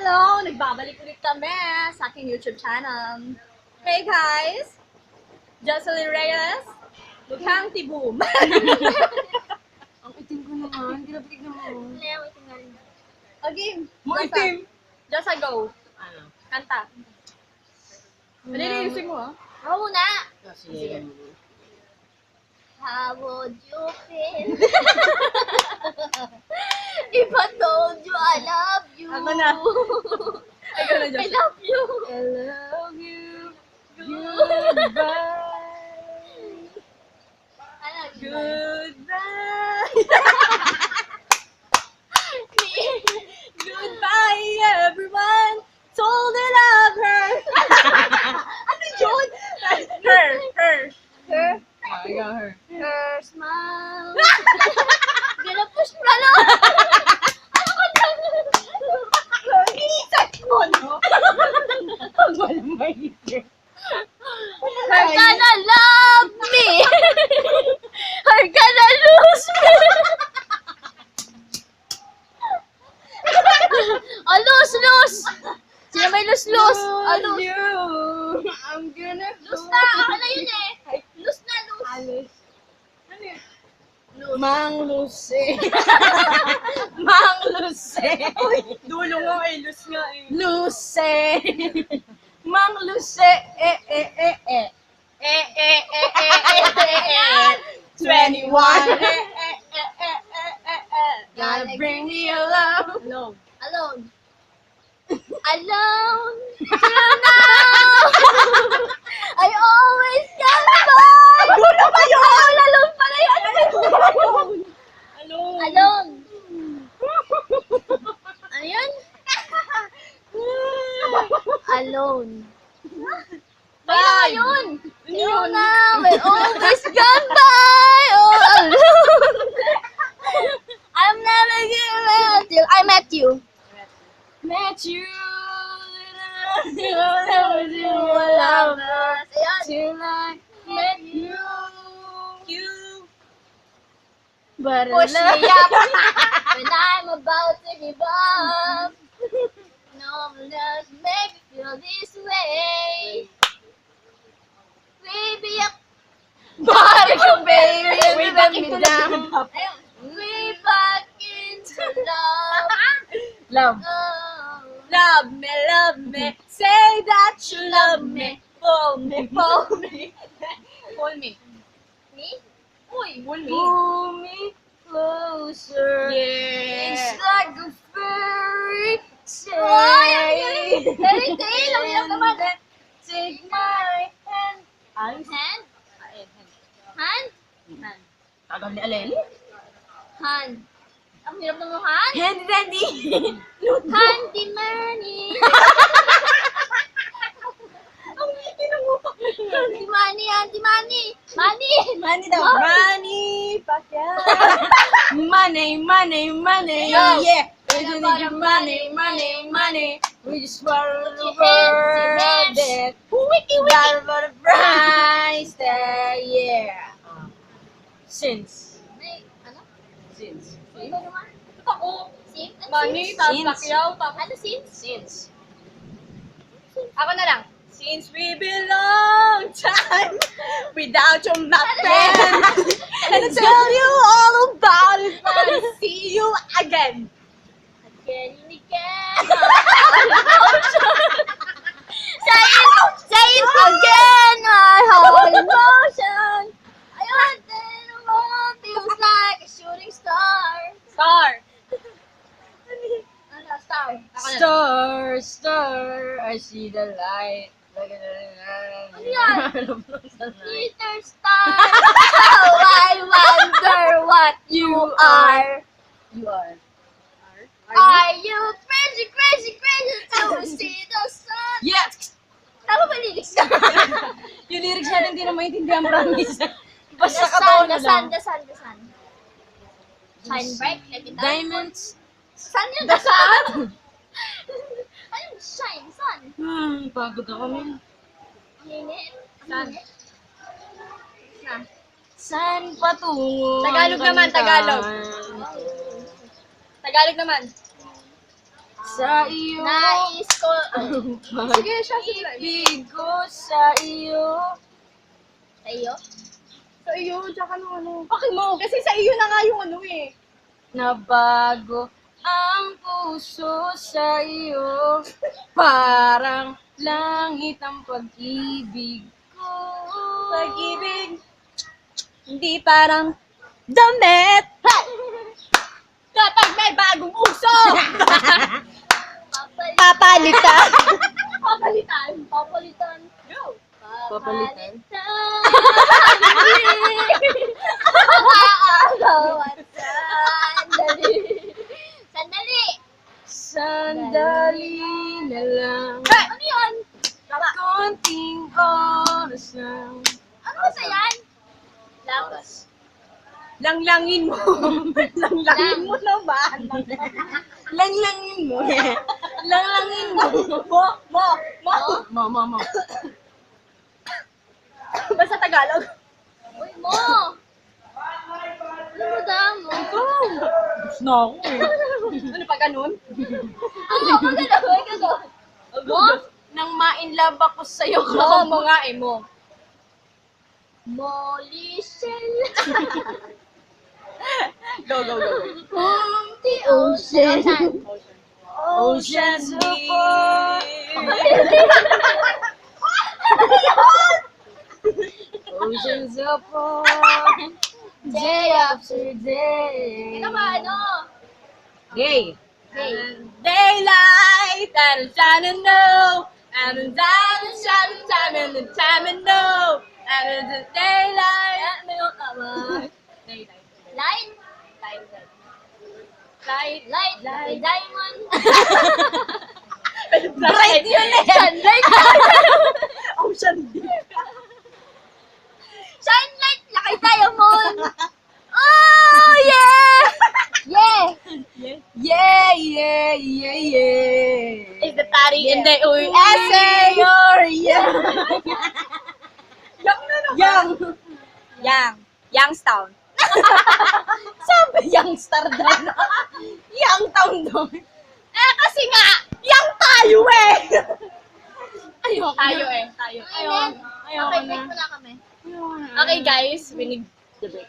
Hello! Nagbabalik ulit kami sa aking YouTube channel. Hey guys! Jocelyn Reyes, mukhang Tiboom. Ang itim ko naman, ginabig naman. Okay, Maitim! Just a go. Ano? Kanta. Nalilinisip mo ah. Ako muna. Sige. How would you feel if I told you I love you? Ako na. Ikaw na, I Jocelyn. love you. I love you. Goodbye. Ano? Goodbye! Goodbye, everyone! Told I love her! Ano yun? Her. Her, Ikaw, her. her smile. Ginapush mo na. Ano ka dyan? Inisip mo, no? Walang mahitir. Her gonna love me. Her gonna lose me. Oh, lose. Sino may lose? Oh, lose. You. I'm gonna Lose na. Ako na yun eh. Lose na, lose. Alis. Lose. Mang Luce. Mang Luce. Dulo nga eh, loose nga eh. Luce. Mang Luce. 21. Gotta bring me along. Hello. Alone. Alone. Till now. I always come back. Dulo ba yun? Alone pala yun. Hello. Alone. Ano yun? Alone. Bye! Yun. Ano yun? Now I always come by. Oh, alone. I'm never giving till I met you. Met you. Lovers. Ayun. Till I met you. But Push me up when I'm about to give up. No one else make me feel this way. Baby up, Body ko, baby, Way and back let me into down. ayun. Way back into love. Love. Oh. Love me, say that you love me. Pull me. Pull me. Me? Uy, pull me. Pull me closer. Yeah. It's like a fairy tale. Ay, ang galing. Fairy tale. Ang hirap naman. Take my hand. Ayos. Hand? Hand. Hand? Tagal ni Aleli. Hand. Ang hirap naman hand. Hand ready. Handy money. Ang tinangupak na yun. Handy money, handy money. Money. Money daw. Manny Pacquiao. Money, money, money. Yo. Yeah. We don't need your money, money, money. We just want the Put your hands, world your that got for the price tag. Yeah. Since. May, ano? Since. Ito naman. Ako. Sim? Ano Manny, sim? tapos Since. Pacquiao, tapos... Ano sim? Since. Ako na lang. Since we belong time without your friend, and I tell you all about it when I see you again. Again and again. Say it again. My whole emotion. I want to want feels like a shooting star. Star. Ano, star? Ako na. Star, star, I see the light. Ano yan? Ano? Peter Star. Oh, I wonder what you are. You are. Are you crazy, crazy, crazy to see the sun? Yes! Tama ba lyrics? Yung lyrics natin hindi na maintindihan, promise. The Basta sun, katawan the na sun, lang. the sun, the sun. Shine bright like a diamond. Diamonds. Sun yun, the sun. Ano yung shine, sun? Pagod ako, min. Ang init. Sun. Ang init. Na. Saan patungo? Tagalog ang naman, kantahan? Tagalog. Tagalog naman. Sa iyo. Nais ko. Sige, siya. Pag-ibig ko sa iyo. Sa iyo? Sa iyo, tsaka ano. Okay mo. Kasi sa iyo na nga yung ano eh. Nabago ang puso sa iyo. Parang langit ang pag-ibig ko. Pag-ibig, hindi parang damit. Kapag may bagong uso, papalitan. Papalitan. Papalitan. Go. Papalitan? Sandali. Sandali. Sandali na lang. Hey! Ano yun? Konting oras lang. Ano ba sa yan? Lapas. Langlangin mo. Langlangin mo naman. Langlangin mo. Langlangin mo. Mo. Mo. Basta Tagalog. Uy, mo! Ano mo daw mo? Gusto na ako eh. Ano pa ganun? Ano? Magano? Mo? Nang ma-inlove ako sa'yo ko. Oo, mo nga eh, mo. Molly Shell. Go. The ocean. Oceans of Oceans of day after day. Ito ba, ano? Gay. Hey. Daylight, and I'm trying to know. And I'm trying to time and the time and know. And it's the daylight. Daylight. Light? Light. Light. Diamond. Bright yun eh. Sunlight. Ocean deep. Sunlight. Laki diamond. Oh, yeah! Yeah! Yeah. Is the party in the USA or yeah? Yang na naman. Youngstown. Sabi Youngstar doon. Youngtown doon. Eh kasi nga, young tayo eh. Ayoko Tayo na. eh, tayo. Ayun. Ayoko Okay, na. break muna kami. Ayoko na. Okay guys, we need the break.